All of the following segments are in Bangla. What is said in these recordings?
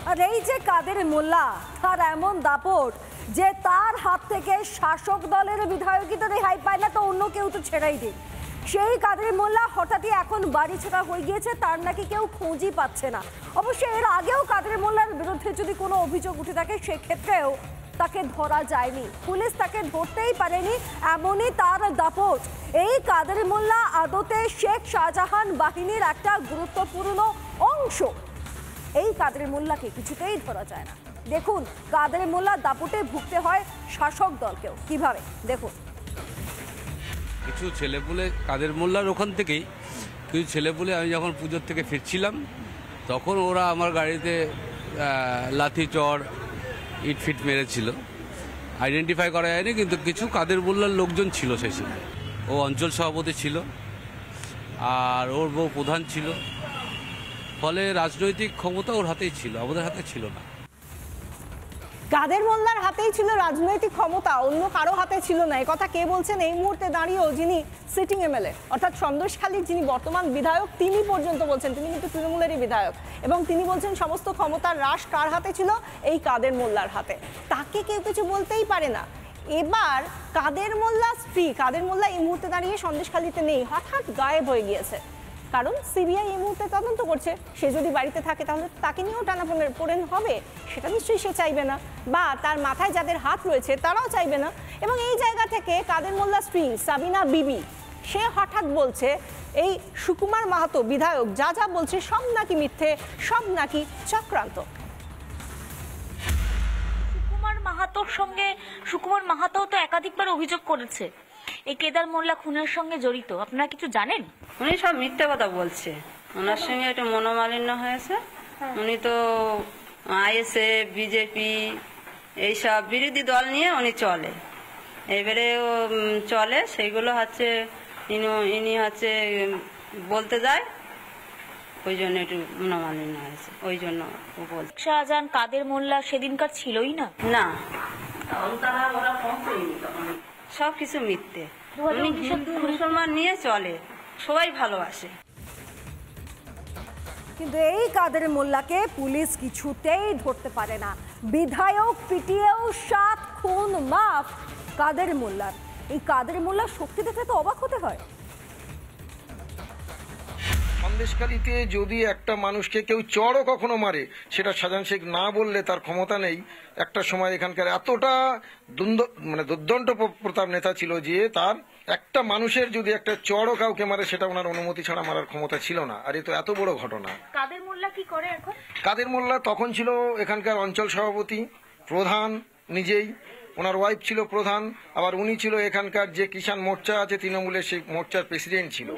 আর এই যে কাদের মোল্লা, তার এমন দাপট যে তার হাত থেকে শাসক দলের বিধায়কই তো রেহাই পায় না, তো অন্য কেউ তো ছেড়াই দিন। সেই কাদের মোল্লা হঠাৎই এখন বাড়ি ছাড়া হয়ে গিয়েছে, তার নাকি কেউ খোঁজই পাচ্ছে না। অবশ্যই এর আগেও কাদের মোল্লার বিরুদ্ধে যদি কোনো অভিযোগ উঠে থাকে সেক্ষেত্রেও তাকে ধরা যায়নি, পুলিশ তাকে ধরতেই পারেনি, এমনই তার দাপট। এই কাদের মোল্লা আদতে শেখ শাহজাহান বাহিনীর একটা গুরুত্বপূর্ণ অংশ। এই কাদের মোল্লাকে কিছুতেই ধরা যায় না। দেখুন কাদের মোল্লার দাপটে ভুগতে হয় শাসক দলকেও কিভাবে, দেখুন। কিছু ছেলেপুলে কাদের মোল্লার ওখান থেকেই কিছু ছেলেপুলে, আমি যখন পুজোর থেকে ফিরছিলাম তখন ওরা আমার গাড়িতে লাথি চড় ইট ফিট মেরেছিল। আইডেন্টিফাই করা যায়নি, কিন্তু কিছু কাদের মোল্লার লোকজন ছিল সেই সময়। ও অঞ্চল সভাপতি ছিল আর ওর বউ প্রধান ছিল, ফলে রাজনৈতিক ক্ষমতা ওর হাতেই ছিল, আমাদের হাতে ছিল না। কাদের মোল্লার হাতেই ছিল রাজনৈতিক ক্ষমতা, অন্য কারো হাতে ছিল না। এই কথা কে বলছেন এই মুহূর্তে দাঁড়িয়েও যিনি সিটিং এমএলএ অর্থাৎ সন্দেশখালীর যিনি বর্তমান বিধায়ক, তিনি পর্যন্ত বলছেন, তিনি কিন্তু তৃণমূলেরই বিধায়ক, এবং তিনি বলছেন সমস্ত ক্ষমতার হ্রাস কার হাতে ছিল, এই কাদের মোল্লার হাতে। তাকে কেউ কিছু বলতেই পারে না। এবার কাদের মোল্লা স্ত্রী, কাদের মোল্লা এই মুহূর্তে দাঁড়িয়ে সন্দেশখালীতে নেই, হঠাৎ গায়েব হয়ে গিয়েছে। কারণ সিবিআই এই মুহূর্তে তদন্ত করছে। সে যদি বাড়িতে থাকে তাহলে তাকে নিয়েও টানাপোড়েন হবে, সেটা নিশ্চয়ই সে চাইবে না, বা তার মাথায় যাদের হাত রয়েছে তারাও চাইবে না। এবং এই জায়গা থেকে কাদের মোল্লা স্ত্রী সাবিনা বিবি, সে হঠাৎ বলছে এই সুকুমার মাহাতো বিধায়ক যা যা বলছে সব নাকি মিথ্যে, সব নাকি চক্রান্ত। সুকুমার মাহাতো তো একাধিকবার অভিযোগ করেছে এই কেদার মোল্লা খুনের সঙ্গে জড়িত। আপনারা কিছু জানেন? উনি সব মিথ্যে কথা বলছে। ওনার সঙ্গে একটা মনোমালিন্য হয়েছে। উনি তো আইএসএফ, বিজেপি এইসব বিরোধী দল নিয়ে উনি চলে, এবারে চলে সেইগুলো হচ্ছে ইনি হচ্ছে বলতে যায়, ওই জন্য একটু মনোমালিন্য হয়েছে, ওই জন্য ও বলছে। শাহজাহান কাদের মোল্লা সেদিনকার ছিলই না, না সব কিছু মিথ্যে। উনি হিন্দু মুসলমান নিয়ে চলে, সবাই ভালোবাসে। কিন্তু এই কাদের মোল্লাকে পুলিশ কিছুতেই ধরতে পারে না। বিধায়ক পিটিয়েও 7 খুন মাফ কাদের মোল্লার। এই কাদের মোল্লার শক্তি দেখে তো অবাক হতে হয়। সন্দেশখালীতে যদি একটা মানুষকে কেউ চড়ও কখনো মারে, সেটা শাহজাহান শেখ না বললে তার ক্ষমতা নেই। একটা সময় এখানকার এতটা দুর্দণ্ড প্রতাপ নেতা ছিল যে তার একটা মানুষের যদি একটা চড়ও কাউকে মারে সেটা ওনার অনুমতি ছাড়া মারার ক্ষমতা ছিল না। আর এ তো এত বড় ঘটনা। কাদের মোল্লা কি করে এখন? কাদের মোল্লা তখন ছিল এখানকার অঞ্চল সভাপতি, প্রধান নিজেই, ওনার ওয়াইফ ছিল প্রধান, আবার উনি ছিল এখানকার যে কিষাণ মোর্চা আছে তৃণমূলের, সেই মোর্চার প্রেসিডেন্ট ছিল।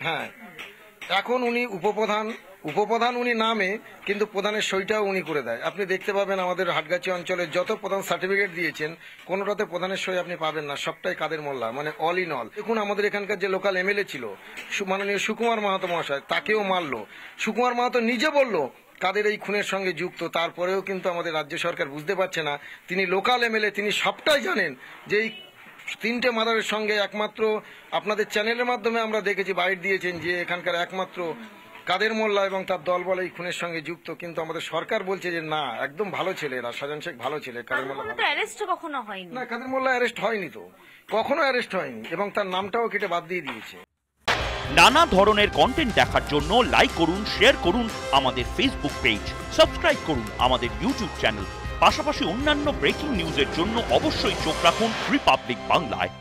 হ্যাঁ, এখন উনি উপপ্রধান উনি নামে, কিন্তু প্রধানের সইটাও উনি করে দেয়। আপনি দেখতে পাবেন আমাদের হাটগাছি অঞ্চলের যত প্রধান সার্টিফিকেট দিয়েছেন কোনোটাতে প্রধানের সই আপনি পাবেন না, সবটাই কাদের মোল্লা, মানে অল ইন অল। দেখুন আমাদের এখানকার যে লোকাল এমএলএ ছিল মাননীয় সুকুমার মাহাতো মহাশয়, তাকেও মারলো। সুকুমার মাহাতো নিজে বলল কাদের এই খুনের সঙ্গে যুক্ত, তারপরেও কিন্তু আমাদের রাজ্য সরকার বুঝতে পারছে না। তিনি লোকাল এমএলএ, তিনি সবটাই জানেন যে এই 3টে মার্ডারের সঙ্গে একমাত্র আপনাদের চ্যানেলের মাধ্যমে আমরা দেখেছি, বাইট দিয়েছেন যে এখানকার একমাত্র কাদের মোল্লা এবং তার দল বলে এই খুনের সঙ্গে যুক্ত। কিন্তু আমাদের সরকার বলছে যে না, একদম ভালো ছেলে এরা, শাহজাহান শেখ ভালো ছেলে। কাদের মোল্লা অ্যারেস্ট কখনো হয়নি না, কাদের মোল্লা অ্যারেস্ট হয়নি, তো কখনো অ্যারেস্ট হয়নি, এবং তার নামটাও কেটে বাদ দিয়ে দিয়েছে। নানা ধরনের কন্টেন্ট দেখার জন্য লাইক করুন, শেয়ার করুন আমাদের ফেসবুক পেজ, সাবস্ক্রাইব করুন আমাদের ইউটিউব চ্যানেল। পাশাপাশি অন্যান্য ব্রেকিং নিউজের জন্য অবশ্যই চোখ রাখুন রিপাবলিক বাংলায়।